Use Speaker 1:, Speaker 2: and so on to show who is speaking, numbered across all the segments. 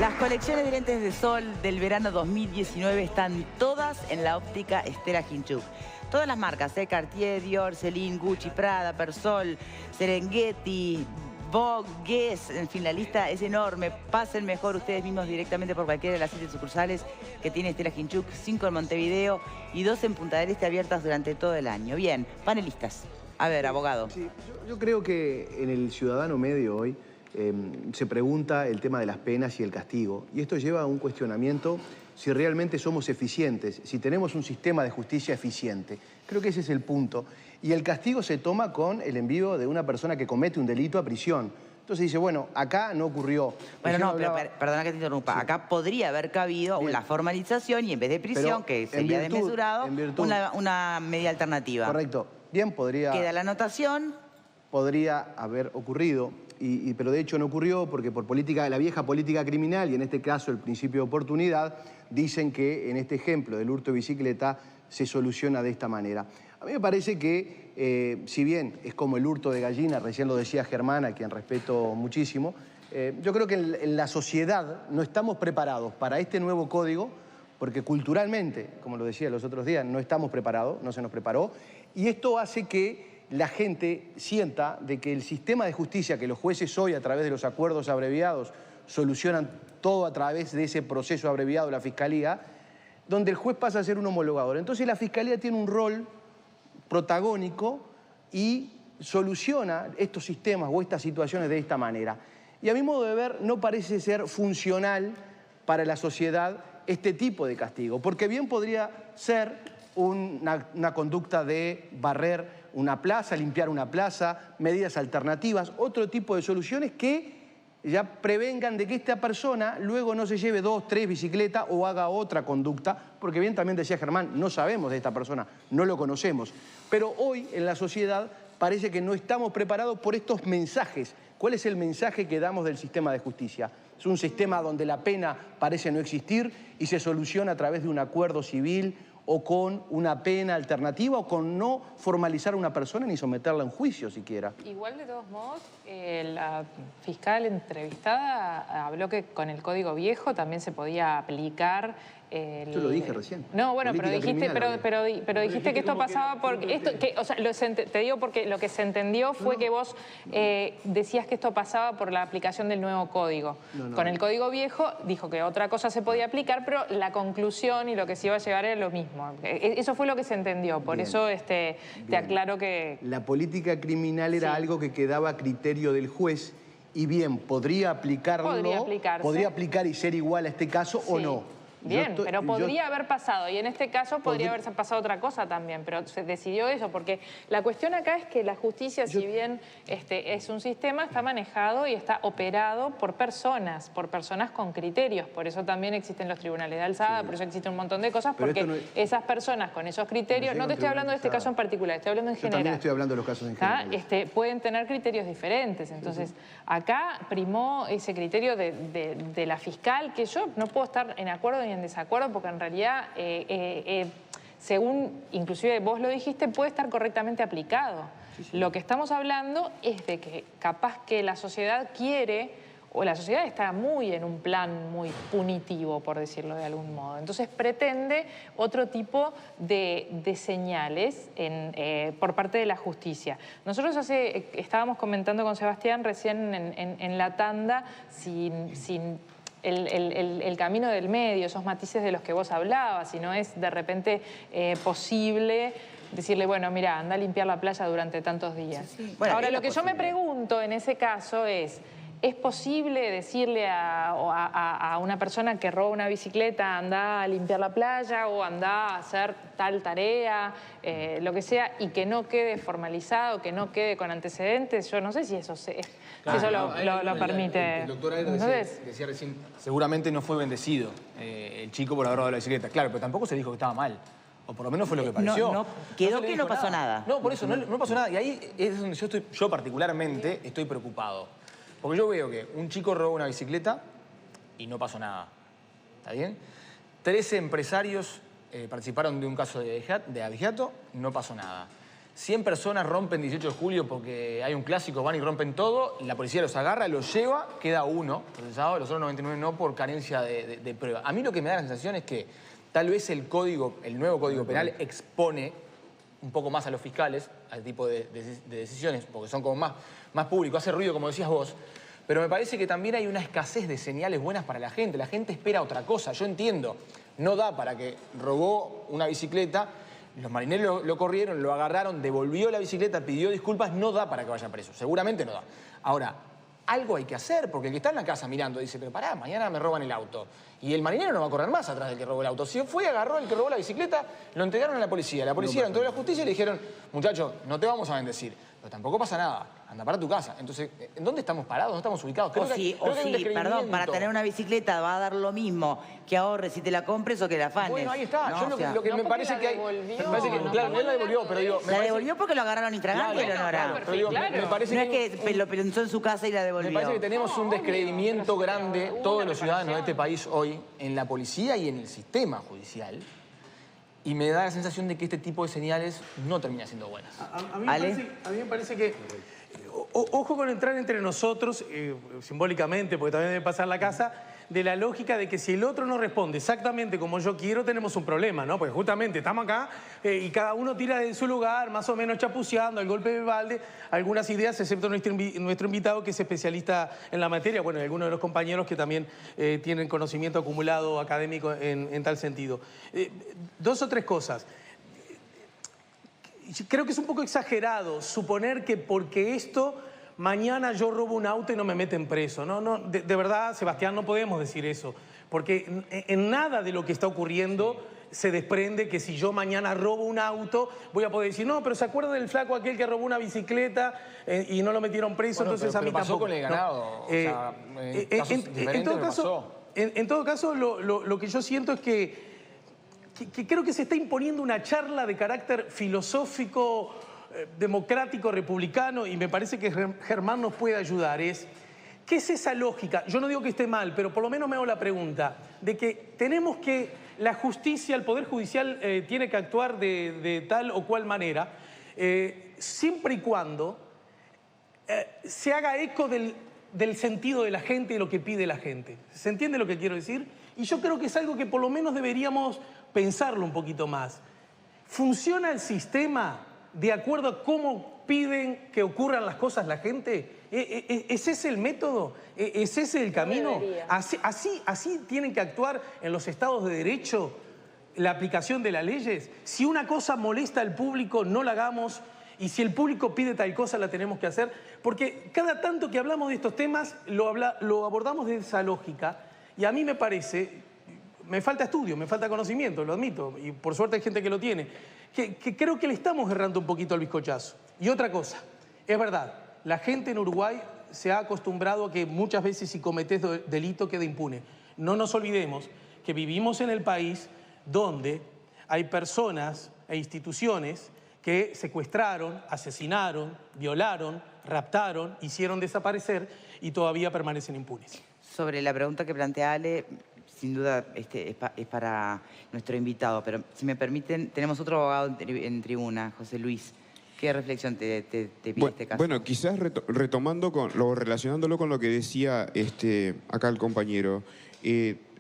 Speaker 1: Las colecciones de lentes de sol del verano 2019 están todas en la óptica Estela Hinchuk. Todas las marcas, Cartier, Dior, Celine, Gucci, Prada, Persol, Serengeti, Vogue, Guess, en fin, la lista es enorme. Pasen mejor ustedes mismos directamente por cualquiera de las 7 sucursales que tiene Estela Hinchuk, 5 en Montevideo y 2 en Punta del Este, abiertas durante todo el año. Bien, panelistas. A ver, abogado.
Speaker 2: Sí, yo creo que en el ciudadano medio hoy se pregunta el tema de las penas y el castigo. Y esto lleva a un cuestionamiento si realmente somos eficientes, si tenemos un sistema de justicia eficiente. Creo que ese es el punto. Y el castigo se toma con el envío de una persona que comete un delito a prisión. Entonces dice, bueno, acá no ocurrió.
Speaker 1: Bueno, no, pero perdona que te interrumpa. Sí. Acá podría haber cabido la formalización y en vez de prisión, que sería desmesurado, una medida alternativa.
Speaker 2: Correcto. Bien, podría...
Speaker 1: Queda la anotación.
Speaker 2: Podría haber ocurrido, pero de hecho no ocurrió porque por la vieja política criminal y en este caso el principio de oportunidad, dicen que en este ejemplo del hurto de bicicleta se soluciona de esta manera. A mí me parece que, si bien es como el hurto de gallina, recién lo decía Germán, a quien respeto muchísimo, yo creo que en la sociedad no estamos preparados para este nuevo código porque culturalmente, como lo decía los otros días, no estamos preparados, no se nos preparó, y esto hace que la gente sienta de que el sistema de justicia que los jueces hoy a través de los acuerdos abreviados solucionan todo a través de ese proceso abreviado de la Fiscalía, donde el juez pasa a ser un homologador. Entonces la Fiscalía tiene un rol protagónico y soluciona estos sistemas o estas situaciones de esta manera. Y a mi modo de ver no parece ser funcional para la sociedad este tipo de castigo, porque bien podría ser una conducta de barrer una plaza, limpiar una plaza, medidas alternativas, otro tipo de soluciones que ya prevengan de que esta persona luego no se lleve 2, 3 bicicletas o haga otra conducta, porque bien también decía Germán, no sabemos de esta persona, no lo conocemos. Pero hoy en la sociedad parece que no estamos preparados por estos mensajes. ¿Cuál es el mensaje que damos del sistema de justicia? Es un sistema donde la pena parece no existir y se soluciona a través de un acuerdo civil o con una pena alternativa o con no formalizar a una persona ni someterla en juicio siquiera.
Speaker 3: Igual, de todos modos, la fiscal entrevistada habló que con el Código Viejo también se podía aplicar...
Speaker 2: Yo lo dije recién.
Speaker 3: No, bueno, pero dijiste que esto pasaba por... te digo porque lo que se entendió fue que vos decías que esto pasaba por la aplicación del nuevo código. Con el Código Viejo dijo que otra cosa se podía aplicar, pero la conclusión y lo que se iba a llevar era lo mismo. Eso fue lo que se entendió, por eso te aclaro que...
Speaker 2: La política criminal era algo que quedaba a criterio del juez y bien, podría aplicarlo, podría aplicar y ser igual a este caso o no.
Speaker 3: Bien, pero podría haber pasado, y en este caso podría haberse pasado otra cosa también, pero se decidió eso, porque la cuestión acá es que la justicia, si bien es un sistema, está manejado y está operado por personas con criterios, por eso también existen los tribunales de alzada, por eso existen un montón de cosas, porque esas personas con esos criterios, no te estoy hablando de este caso en particular, estoy hablando en general.
Speaker 2: También estoy hablando de los casos en general.
Speaker 3: Pueden tener criterios diferentes, entonces acá primó ese criterio de la fiscal, que yo no puedo estar en acuerdo ni en desacuerdo, porque en realidad, según inclusive vos lo dijiste, puede estar correctamente aplicado. Lo que estamos hablando es de que capaz que la sociedad quiere, o la sociedad está en un plan muy punitivo, por decirlo de algún modo. Entonces pretende otro tipo de señales por parte de la justicia. Nosotros estábamos comentando con Sebastián recién en la tanda sin el camino del medio, esos matices de los que vos hablabas, si no es de repente posible decirle, bueno, mira, anda a limpiar la playa durante tantos días. Bueno, ahora, lo que yo me pregunto en ese caso es posible decirle a una persona que roba una bicicleta, anda a limpiar la playa o anda a hacer tal tarea, lo que sea, y que no quede formalizado, que no quede con antecedentes? Yo no sé si eso lo permite.
Speaker 4: El doctor Ayer decía recién, seguramente no fue bendecido el chico por haber robado la bicicleta. Claro, pero tampoco se dijo que estaba mal. O por lo menos fue lo que pareció.
Speaker 1: Quedó que no pasó nada.
Speaker 4: No, por eso, no pasó nada. Y ahí es donde yo particularmente estoy preocupado. Porque yo veo que un chico robó una bicicleta y no pasó nada. ¿Está bien? 13 empresarios participaron de un caso de abigeato, no pasó nada. 100 personas rompen 18 de julio porque hay un clásico, van y rompen todo, la policía los agarra, los lleva, queda uno procesado, los otros 99 no por carencia de prueba. A mí lo que me da la sensación es que tal vez el nuevo Código Penal expone un poco más a los fiscales, al tipo de decisiones, porque son como más público, hace ruido, como decías vos, pero me parece que también hay una escasez de señales buenas para la gente espera otra cosa, yo entiendo, no da para que robó una bicicleta, los marineros lo corrieron, lo agarraron, devolvió la bicicleta, pidió disculpas, no da para que vaya preso, seguramente no da. Ahora, algo hay que hacer, porque el que está en la casa mirando dice, pero pará, mañana me roban el auto. Y el marinero no va a correr más atrás del que robó el auto. Si fue, agarró el que robó la bicicleta, lo entregaron a la policía. La policía lo entregó a la justicia y le dijeron, muchacho, no te vamos a bendecir, pero tampoco pasa nada, anda para tu casa. Entonces, ¿en dónde estamos parados? ¿Dónde estamos ubicados?
Speaker 1: Perdón, para tener una bicicleta va a dar lo mismo que ahorres si te la compres o que la afanes.
Speaker 4: Bueno, ahí está.
Speaker 1: No,
Speaker 4: Yo lo que me parece que hay... Me parece que, claro, él la devolvió, pero digo...
Speaker 1: La devolvió porque lo agarraron infragante, Leonora.
Speaker 4: Pero digo, me parece
Speaker 1: no es que lo pensó en su casa y la devolvió.
Speaker 4: Me parece que tenemos un descreimiento grande, todos los ciudadanos de este país hoy, en la policía y en el sistema judicial. Y me da la sensación de que este tipo de señales no termina siendo buenas.
Speaker 5: A mí me parece que... Ojo con entrar entre nosotros, simbólicamente, porque también debe pasar la casa, de la lógica de que si el otro no responde exactamente como yo quiero, tenemos un problema, ¿no? Porque justamente estamos acá y cada uno tira de su lugar, más o menos chapuceando, al golpe de balde, algunas ideas, excepto nuestro invitado, que es especialista en la materia, bueno, y algunos de los compañeros que también tienen conocimiento acumulado académico en tal sentido. Dos o tres cosas. Creo que es un poco exagerado suponer que porque esto, mañana yo robo un auto y no me meten preso. No, de verdad, Sebastián, no podemos decir eso. Porque en nada de lo que está ocurriendo se desprende que si yo mañana robo un auto, voy a poder decir, no, pero ¿se acuerdan del flaco aquel que robó una bicicleta y no lo metieron preso?
Speaker 4: Bueno,
Speaker 5: entonces a mí
Speaker 4: pasó
Speaker 5: tampoco.
Speaker 4: Con el ganado.
Speaker 5: En todo caso, lo que yo siento es que creo que se está imponiendo una charla de carácter filosófico, democrático, republicano, y me parece que Germán nos puede ayudar. ¿Qué es esa lógica? Yo no digo que esté mal, pero por lo menos me hago la pregunta de que tenemos que la justicia, el Poder Judicial tiene que actuar de tal o cual manera, siempre y cuando se haga eco del sentido de la gente y lo que pide la gente. ¿Se entiende lo que quiero decir? Y yo creo que es algo que por lo menos deberíamos pensarlo un poquito más. ¿Funciona el sistema de acuerdo a cómo piden que ocurran las cosas la gente? ¿Es ese el método? ¿Es ese el camino? ¿Así tienen que actuar en los estados de derecho la aplicación de las leyes? Si una cosa molesta al público, no la hagamos. Y si el público pide tal cosa, la tenemos que hacer. Porque cada tanto que hablamos de estos temas, lo abordamos de esa lógica. Y a mí me parece... Me falta estudio, me falta conocimiento, lo admito, y por suerte hay gente que lo tiene, que creo que le estamos errando un poquito al bizcochazo. Y otra cosa, es verdad, la gente en Uruguay se ha acostumbrado a que muchas veces si cometés delito queda impune. No nos olvidemos que vivimos en el país donde hay personas e instituciones que secuestraron, asesinaron, violaron, raptaron, hicieron desaparecer y todavía permanecen impunes.
Speaker 1: Sobre la pregunta que plantea Ale, sin duda es para nuestro invitado, pero si me permiten, tenemos otro abogado en tribuna, José Luis. ¿Qué reflexión te pide este caso?
Speaker 6: Bueno, quizás relacionándolo con lo que decía acá el compañero,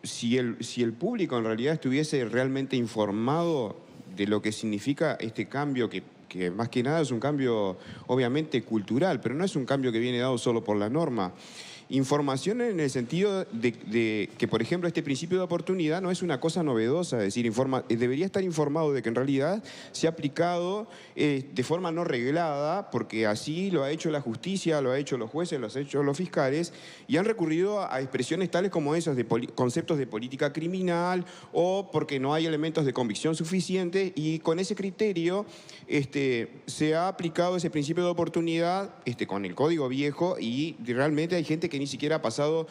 Speaker 6: si el público en realidad estuviese realmente informado de lo que significa este cambio, que más que nada es un cambio obviamente cultural, pero no es un cambio que viene dado solo por la norma. Información en el sentido de que, por ejemplo, este principio de oportunidad no es una cosa novedosa, es decir, debería estar informado de que en realidad se ha aplicado de forma no reglada, porque así lo ha hecho la justicia, lo ha hecho los jueces, lo han hecho los fiscales, y han recurrido a expresiones tales como esas de conceptos de política criminal o porque no hay elementos de convicción suficientes, y con ese criterio se ha aplicado ese principio de oportunidad con el Código Viejo, y realmente hay gente que ni siquiera ha pasado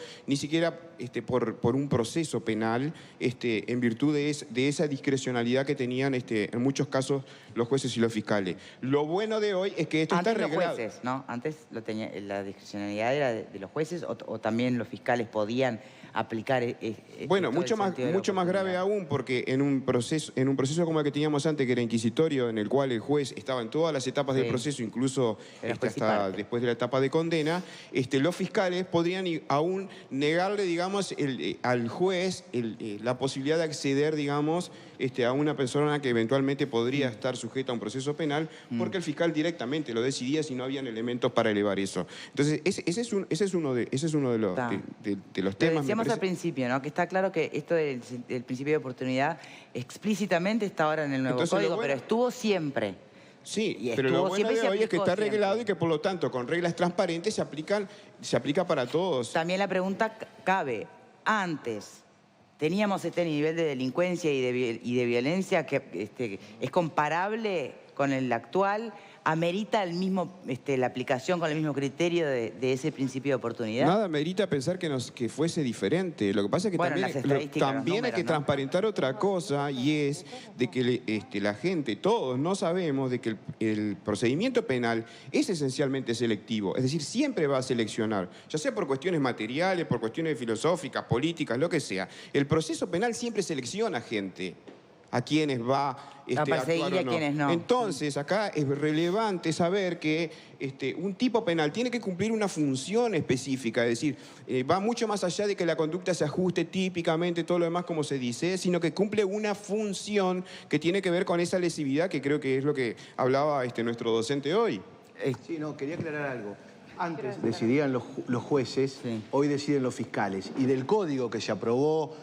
Speaker 6: por un proceso penal en virtud de esa discrecionalidad que tenían en muchos casos los jueces y los fiscales. Lo bueno de hoy es que esto está reglado.
Speaker 1: Antes los jueces, ¿no? Antes la discrecionalidad era de los jueces o también los fiscales podían aplicar
Speaker 6: Bueno,
Speaker 1: todo el sentido de la
Speaker 6: mucho más grave
Speaker 1: oportunidad.
Speaker 6: aún, porque en un proceso como el que teníamos antes, que era inquisitorio, en el cual el juez estaba en todas las etapas del
Speaker 1: Sí.
Speaker 6: proceso, incluso
Speaker 1: Era juez y
Speaker 6: hasta
Speaker 1: parte.
Speaker 6: después de la etapa de condena, los fiscales podrían aún negarle, digamos, al juez la posibilidad de acceder, digamos, a una persona que eventualmente podría estar sujeta a un proceso penal, porque el fiscal directamente lo decidía si no habían elementos para elevar eso. Entonces, ese es uno de los,
Speaker 1: Está.
Speaker 6: de los
Speaker 1: Lo
Speaker 6: temas.
Speaker 1: decíamos al principio, ¿no? Que está claro que esto del principio de oportunidad explícitamente está ahora en el nuevo
Speaker 6: Entonces, lo
Speaker 1: código,
Speaker 6: bueno-
Speaker 1: pero estuvo siempre.
Speaker 6: Sí,
Speaker 1: Y
Speaker 6: pero lo
Speaker 1: estuvo
Speaker 6: bueno
Speaker 1: siempre y
Speaker 6: de
Speaker 1: se
Speaker 6: hoy es que
Speaker 1: aplicó
Speaker 6: está arreglado
Speaker 1: siempre.
Speaker 6: y que por lo tanto con reglas transparentes se aplica para todos.
Speaker 1: También la pregunta cabe, antes teníamos este nivel de delincuencia y de violencia que es comparable con el actual, amerita la aplicación con el mismo criterio de ese principio de oportunidad.
Speaker 6: Nada merita pensar que fuese diferente. Lo que pasa es que
Speaker 1: Bueno, las estadísticas, los
Speaker 6: también hay
Speaker 1: números,
Speaker 6: que
Speaker 1: ¿no?
Speaker 6: transparentar otra cosa, y es de que la gente, todos no sabemos de que el procedimiento penal es esencialmente selectivo. Es decir, siempre va a seleccionar, ya sea por cuestiones materiales, por cuestiones filosóficas, políticas, lo que sea. El proceso penal siempre selecciona gente a quienes va
Speaker 1: A perseguir
Speaker 6: actuar
Speaker 1: y
Speaker 6: o
Speaker 1: a quienes no.
Speaker 6: Entonces, acá es relevante saber que un tipo penal tiene que cumplir una función específica, es decir, va mucho más allá de que la conducta se ajuste típicamente, todo lo demás como se dice, sino que cumple una función que tiene que ver con esa lesividad, que creo que es lo que hablaba nuestro docente hoy.
Speaker 2: Sí, no, quería aclarar algo. Antes decidían los jueces,
Speaker 1: Sí.
Speaker 2: hoy deciden los fiscales. Y del código que se aprobó,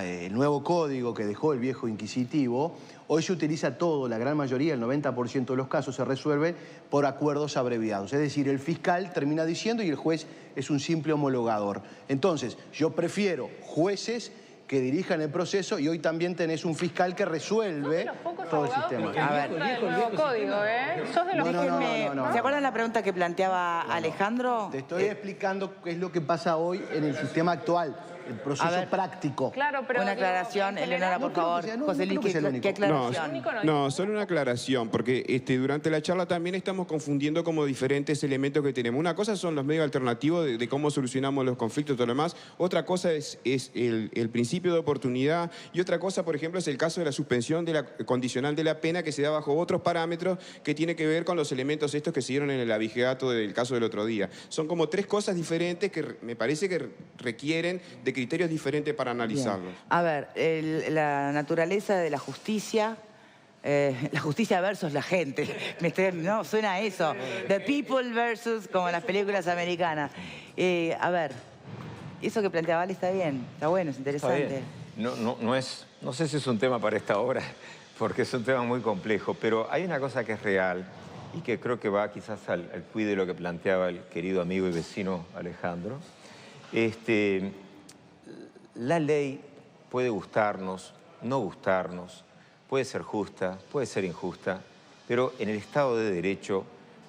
Speaker 2: el nuevo código que dejó el viejo inquisitivo, hoy se utiliza todo, la gran mayoría, el 90% de los casos se resuelve por acuerdos abreviados. Es decir, el fiscal termina diciendo y el juez es un simple homologador. Entonces, yo prefiero jueces que dirijan el proceso y hoy también tenés un fiscal que resuelve
Speaker 3: Los pocos
Speaker 2: todo el
Speaker 3: abogados
Speaker 2: sistema.
Speaker 3: que están en contra del nuevo código, ¿eh? Sos de los
Speaker 2: No.
Speaker 1: ¿Se acuerdan la pregunta que planteaba Alejandro?
Speaker 2: Te estoy explicando qué es lo que pasa hoy en el sistema actual, el proceso
Speaker 1: A ver.
Speaker 2: práctico.
Speaker 3: Claro, pero
Speaker 1: Una
Speaker 3: digo,
Speaker 1: aclaración,
Speaker 3: en
Speaker 1: Eleonora,
Speaker 3: general,
Speaker 1: por
Speaker 2: no creo que
Speaker 1: favor.
Speaker 2: sea- no
Speaker 1: José
Speaker 2: creo
Speaker 1: Luis,
Speaker 2: que sea el
Speaker 1: ¿qué
Speaker 2: único.
Speaker 1: aclaración?
Speaker 3: único no.
Speaker 6: No, solo una aclaración, porque durante la charla también estamos confundiendo como diferentes elementos que tenemos. Una cosa son los medios alternativos de cómo solucionamos los conflictos y todo lo demás. Otra cosa es el principio de oportunidad. Y otra cosa, por ejemplo, es el caso de la suspensión de la condicional de la pena, que se da bajo otros parámetros que tiene que ver con los elementos estos que se dieron en el abigeato del caso del otro día. Son como tres cosas diferentes que me parece que requieren de criterios diferentes para
Speaker 1: Bien.
Speaker 6: analizarlos.
Speaker 1: A ver, la naturaleza de la justicia versus la gente. No, suena a eso. The people versus, como en las películas americanas. A ver, eso que planteaba Ale está bien, está bueno, es
Speaker 7: Está
Speaker 1: interesante.
Speaker 7: bien. No sé si es un tema para esta obra, porque es un tema muy complejo, pero hay una cosa que es real y que creo que va quizás al cuide de lo que planteaba el querido amigo y vecino Alejandro. La ley puede gustarnos, no gustarnos, puede ser justa, puede ser injusta, pero en el Estado de Derecho,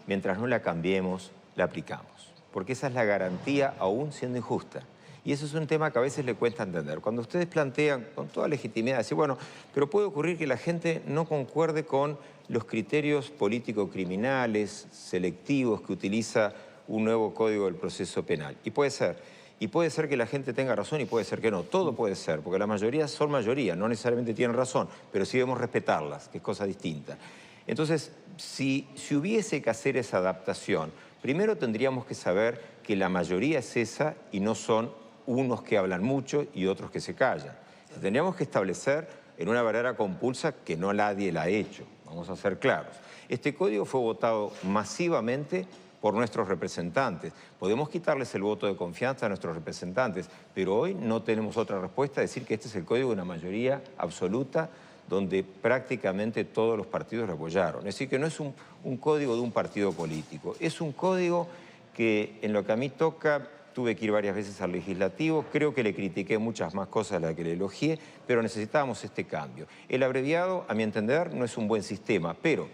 Speaker 7: mientras no la cambiemos, la aplicamos, porque esa es la garantía aún siendo injusta. Y eso es un tema que a veces le cuesta entender. Cuando ustedes plantean con toda legitimidad, decir, bueno, pero puede ocurrir que la gente no concuerde con los criterios político-criminales, selectivos que utiliza un nuevo código del proceso penal. Y puede ser. Y puede ser que la gente tenga razón y puede ser que no. Todo puede ser, porque la mayoría son mayoría, no necesariamente tienen razón, pero sí debemos respetarlas, que es cosa distinta. Entonces, si hubiese que hacer esa adaptación, primero tendríamos que saber que la mayoría es esa y no son unos que hablan mucho y otros que se callan. Tendríamos que establecer en una verdadera compulsa que no nadie la ha hecho. Vamos a ser claros. Este código fue votado masivamente por nuestros representantes. Podemos quitarles el voto de confianza a nuestros representantes, pero hoy no tenemos otra respuesta a decir que este es el código de una mayoría absoluta donde prácticamente todos los partidos lo apoyaron. Es decir, que no es un código de un partido político, es un código que en lo que a mí toca tuve que ir varias veces al legislativo, creo que le critiqué muchas más cosas a las que le elogié, pero necesitábamos este cambio. El abreviado, a mi entender, no es un buen sistema, pero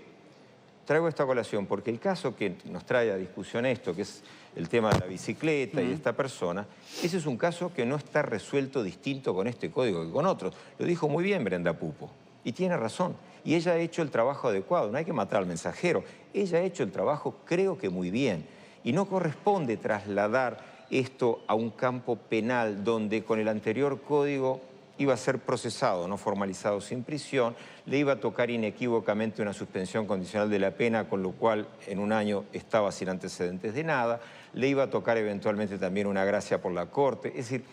Speaker 7: traigo esta colación porque el caso que nos trae a discusión esto, que es el tema de la bicicleta y de esta persona, ese es un caso que no está resuelto distinto con este código que con otros. Lo dijo muy bien Brenda Pupo, y tiene razón. Y ella ha hecho el trabajo adecuado, no hay que matar al mensajero. Ella ha hecho el trabajo, creo que muy bien, y no corresponde trasladar esto a un campo penal donde con el anterior código iba a ser procesado, no formalizado sin prisión, le iba a tocar inequívocamente una suspensión condicional de la pena, con lo cual en un año estaba sin antecedentes de nada, le iba a tocar eventualmente también una gracia por la Corte, es decir,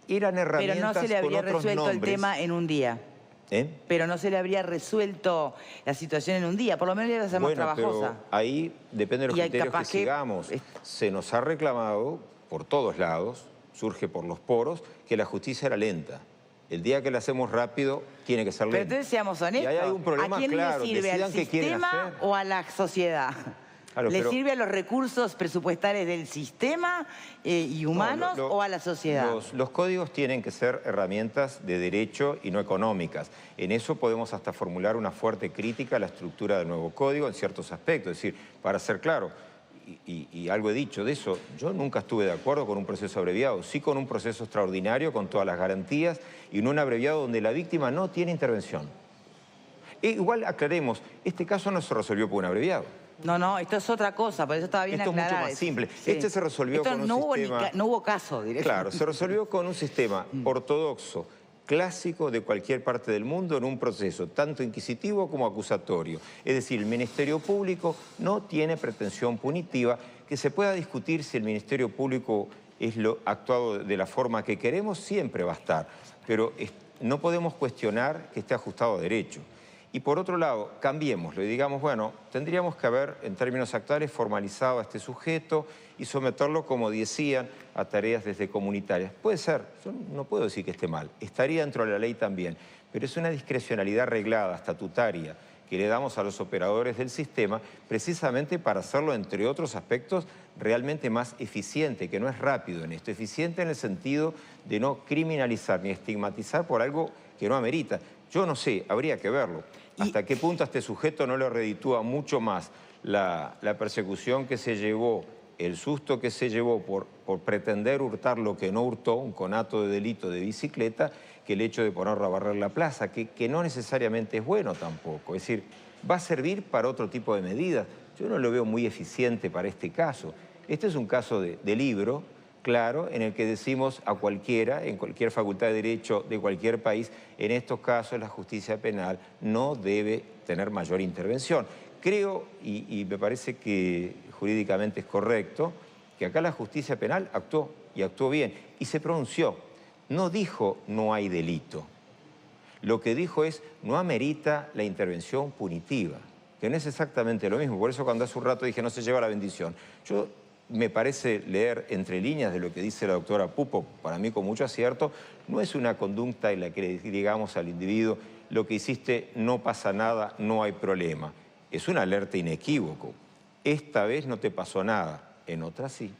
Speaker 7: eran herramientas con otros nombres.
Speaker 1: Pero no se le habría resuelto el tema en un día. Pero no se le habría resuelto la situación en un día, por lo menos iba a ser más trabajosa.
Speaker 7: Pero ahí depende de los criterios que sigamos. Se nos ha reclamado por todos lados, surge por los poros, que la justicia era lenta. El día que la hacemos rápido, tiene que ser lenta.
Speaker 1: Pero entonces seamos honestos,
Speaker 7: y ahí hay un problema,
Speaker 1: ¿a quién
Speaker 7: claro,
Speaker 1: le sirve?
Speaker 7: decidan
Speaker 1: ¿Al
Speaker 7: qué quieren
Speaker 1: sistema
Speaker 7: hacer.
Speaker 1: o a la sociedad?
Speaker 7: Claro,
Speaker 1: ¿Le
Speaker 7: pero
Speaker 1: sirve a los recursos presupuestales del sistema y humanos o a la sociedad?
Speaker 7: Los códigos tienen que ser herramientas de derecho y no económicas. En eso podemos hasta formular una fuerte crítica a la estructura del nuevo código en ciertos aspectos. Es decir, para ser claro, y algo he dicho de eso, yo nunca estuve de acuerdo con un proceso abreviado, sí con un proceso extraordinario, con todas las garantías, y no un abreviado donde la víctima no tiene intervención. Igual aclaremos, este caso no se resolvió por un abreviado.
Speaker 1: No, esto es otra cosa, por eso estaba bien aclarado.
Speaker 7: Esto es mucho más simple.
Speaker 1: Sí.
Speaker 7: Este se resolvió con un sistema...
Speaker 1: No hubo caso, directamente.
Speaker 7: Claro, se resolvió con un sistema ortodoxo, clásico de cualquier parte del mundo, en un proceso tanto inquisitivo como acusatorio. Es decir, el Ministerio Público no tiene pretensión punitiva, que se pueda discutir si el Ministerio Público es actuado de la forma que queremos, siempre va a estar. Pero no podemos cuestionar que esté ajustado a derecho. Y por otro lado, cambiémoslo y digamos, bueno, tendríamos que haber, en términos actuales, formalizado a este sujeto y someterlo, como decían, a tareas desde comunitarias. Puede ser, yo no puedo decir que esté mal, estaría dentro de la ley también, pero es una discrecionalidad reglada, estatutaria, que le damos a los operadores del sistema precisamente para hacerlo, entre otros aspectos, realmente más eficiente, que no es rápido en esto, eficiente en el sentido de no criminalizar ni estigmatizar por algo que no amerita. Yo no sé, habría que verlo. ¿Hasta qué punto a este sujeto no le reditúa mucho más la persecución que se llevó, el susto que se llevó por pretender hurtar lo que no hurtó, un conato de delito de bicicleta, que el hecho de ponerlo a barrer la plaza, que no necesariamente es bueno tampoco? Es decir, va a servir para otro tipo de medidas. Yo no lo veo muy eficiente para este caso. Este es un caso de libro, claro, en el que decimos a cualquiera, en cualquier facultad de derecho de cualquier país, en estos casos la justicia penal no debe tener mayor intervención. Creo, y me parece que jurídicamente es correcto, que acá la justicia penal actuó, y actuó bien, y se pronunció. No dijo no hay delito. Lo que dijo es no amerita la intervención punitiva, que no es exactamente lo mismo. Por eso cuando hace un rato dije no se lleva la bendición. Me parece leer entre líneas de lo que dice la doctora Pupo, para mí con mucho acierto, no es una conducta en la que le digamos al individuo lo que hiciste no pasa nada, no hay problema. Es una alerta inequívoco. Esta vez no te pasó nada, en otra sí.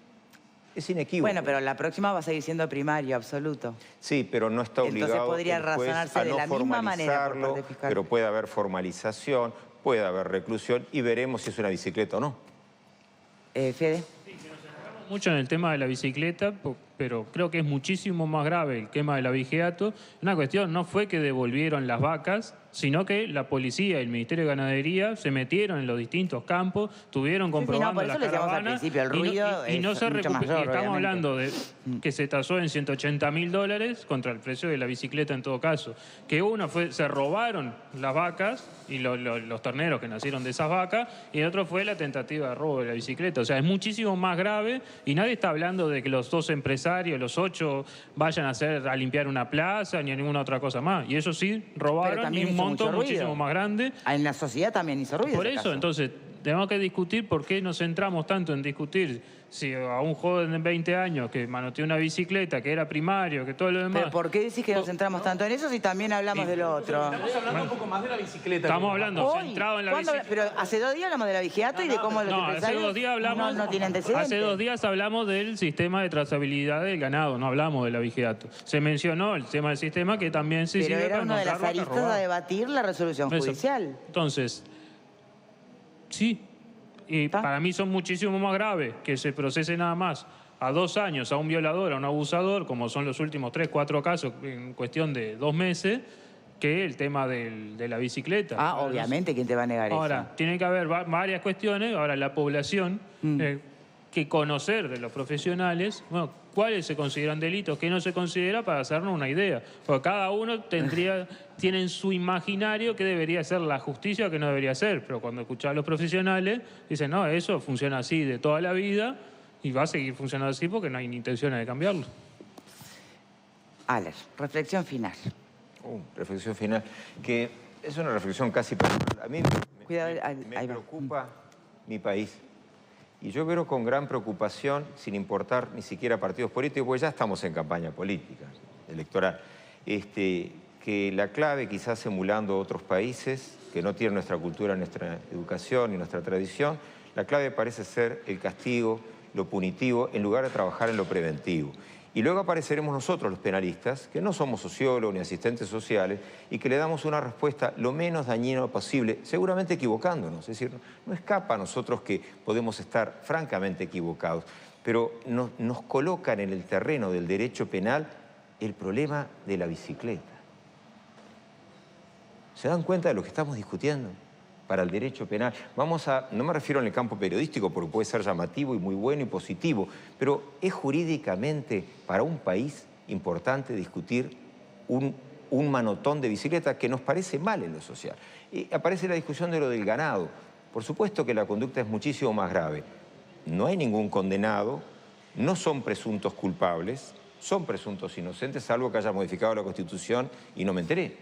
Speaker 7: Es inequívoco.
Speaker 1: Bueno, pero la próxima va a seguir siendo primario, absoluto.
Speaker 7: Sí, pero no está obligado.
Speaker 1: Entonces podría
Speaker 7: el juez
Speaker 1: razonarse
Speaker 7: a
Speaker 1: de
Speaker 7: no
Speaker 1: la misma manera por parte fiscal.
Speaker 7: Pero puede haber formalización, puede haber reclusión y veremos si es una bicicleta o no.
Speaker 1: Fede.
Speaker 8: Mucho en el tema de la bicicleta, pero creo que es muchísimo más grave el tema del abigeato. Una cuestión no fue que devolvieron las vacas, sino que la policía y el Ministerio de Ganadería se metieron en los distintos campos, estuvieron comprobando la caravana y no se recuperó. Estamos hablando de que se tasó en $180.000 contra el precio de la bicicleta en todo caso. Que uno se robaron las vacas y los terneros que nacieron de esas vacas, y el otro fue la tentativa de robo de la bicicleta. O sea, es muchísimo más grave y nadie está hablando de que los 2 empresarios, los 8, vayan a limpiar una plaza ni a ninguna otra cosa más. Y eso sí, robaron y un monto muchísimo más grande.
Speaker 1: En la sociedad también hizo ruido.
Speaker 8: Por eso, entonces, tenemos que discutir por qué nos centramos tanto en discutir si a un joven de 20 años que manoteó una bicicleta, que era primario, que todo lo demás...
Speaker 1: ¿Pero por qué decís que nos centramos tanto en eso si también hablamos de lo otro?
Speaker 5: Estamos hablando un poco más de la bicicleta.
Speaker 8: Estamos hablando centrado en la bicicleta.
Speaker 1: Pero hace 2 días hablamos de la vigiato y de cómo los empresarios
Speaker 8: hace 2 días hablamos,
Speaker 1: no tienen antecedentes.
Speaker 8: Hace 2 días hablamos del sistema de trazabilidad del ganado, no hablamos de la vigiato. Se mencionó el tema del sistema que también se sirve para
Speaker 1: una de las aristas a debatir la resolución judicial.
Speaker 8: Entonces, sí. Y para mí son muchísimo más graves que se procese nada más a 2 años a un violador, a un abusador, como son los últimos 3, 4 casos en cuestión de 2 meses, que el tema de la bicicleta.
Speaker 1: Obviamente, ¿quién te va a negar eso?
Speaker 8: Ahora, tiene que haber varias cuestiones. Ahora, la población que conocer de los profesionales, bueno, cuáles se consideran delitos, qué no se considera, para hacernos una idea. Porque cada uno tiene en su imaginario qué debería ser la justicia o qué no debería ser. Pero cuando escuchás a los profesionales, dicen, no, eso funciona así de toda la vida y va a seguir funcionando así porque no hay ni intenciones de cambiarlo.
Speaker 1: Aler, reflexión final.
Speaker 7: Reflexión final, que es una reflexión casi personal. A mí me preocupa mi país. Y yo veo con gran preocupación, sin importar ni siquiera partidos políticos, porque ya estamos en campaña política, electoral, que la clave, quizás emulando otros países que no tienen nuestra cultura, nuestra educación y nuestra tradición, la clave parece ser el castigo, lo punitivo, en lugar de trabajar en lo preventivo. Y luego apareceremos nosotros, los penalistas, que no somos sociólogos ni asistentes sociales, y que le damos una respuesta lo menos dañina posible, seguramente equivocándonos. Es decir, no escapa a nosotros que podemos estar francamente equivocados, pero nos colocan en el terreno del derecho penal el problema de la bicicleta. ¿Se dan cuenta de lo que estamos discutiendo? Para el derecho penal. No me refiero en el campo periodístico porque puede ser llamativo y muy bueno y positivo, pero es jurídicamente para un país importante discutir un manotón de bicicleta que nos parece mal en lo social. Y aparece la discusión de lo del ganado. Por supuesto que la conducta es muchísimo más grave. No hay ningún condenado, no son presuntos culpables, son presuntos inocentes, salvo que haya modificado la Constitución y no me enteré.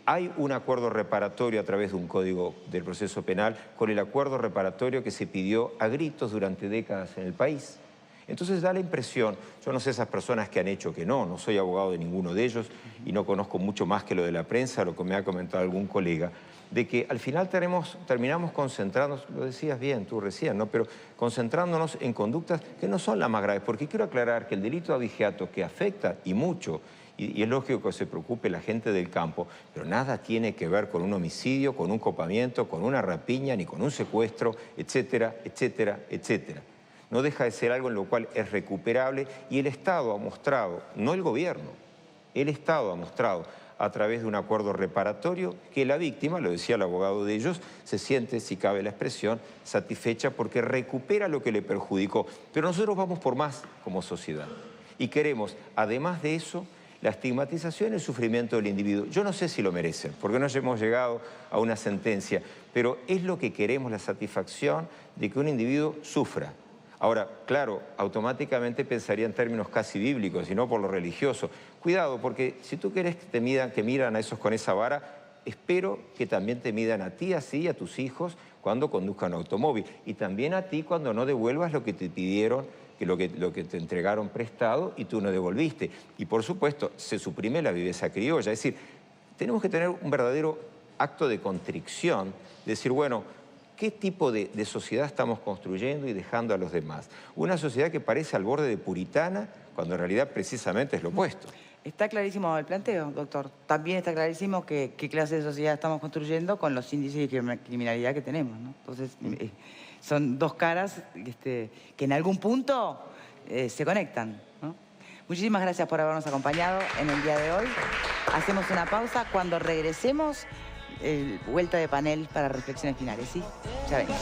Speaker 7: Hay un acuerdo reparatorio a través de un código del proceso penal con el acuerdo reparatorio que se pidió a gritos durante décadas en el país. Entonces da la impresión, yo no sé esas personas que han hecho que no soy abogado de ninguno de ellos y no conozco mucho más que lo de la prensa, lo que me ha comentado algún colega, de que al final terminamos concentrándonos, lo decías bien tú recién, ¿no? Pero concentrándonos en conductas que no son las más graves, porque quiero aclarar que el delito de abigeato que afecta y mucho, y es lógico que se preocupe la gente del campo, pero nada tiene que ver con un homicidio, con un copamiento, con una rapiña, ni con un secuestro, etcétera, etcétera, etcétera. No deja de ser algo en lo cual es recuperable y el Estado ha mostrado, no el gobierno, el Estado ha mostrado a través de un acuerdo reparatorio que la víctima, lo decía el abogado de ellos, se siente, si cabe la expresión, satisfecha porque recupera lo que le perjudicó. Pero nosotros vamos por más como sociedad y queremos, además de eso, la estigmatización y el sufrimiento del individuo. Yo no sé si lo merecen, porque no hemos llegado a una sentencia, pero es lo que queremos, la satisfacción de que un individuo sufra. Ahora, claro, automáticamente pensaría en términos casi bíblicos y no por lo religioso. Cuidado, porque si tú querés que miran a esos con esa vara, espero que también te midan a ti así y a tus hijos cuando conduzcan automóvil. Y también a ti cuando no devuelvas lo que te pidieron, lo que te entregaron prestado y tú no devolviste. Y por supuesto, se suprime la viveza criolla. Es decir, tenemos que tener un verdadero acto de contrición, de decir, bueno, ¿qué tipo de sociedad estamos construyendo y dejando a los demás? Una sociedad que parece al borde de puritana, cuando en realidad precisamente es lo opuesto.
Speaker 1: Está clarísimo el planteo, doctor. También está clarísimo qué clase de sociedad estamos construyendo con los índices de criminalidad que tenemos, ¿no? Entonces, son dos caras que en algún punto se conectan, ¿no? Muchísimas gracias por habernos acompañado en el día de hoy. Hacemos una pausa. Cuando regresemos, vuelta de panel para reflexiones finales, ¿sí? Ya venimos.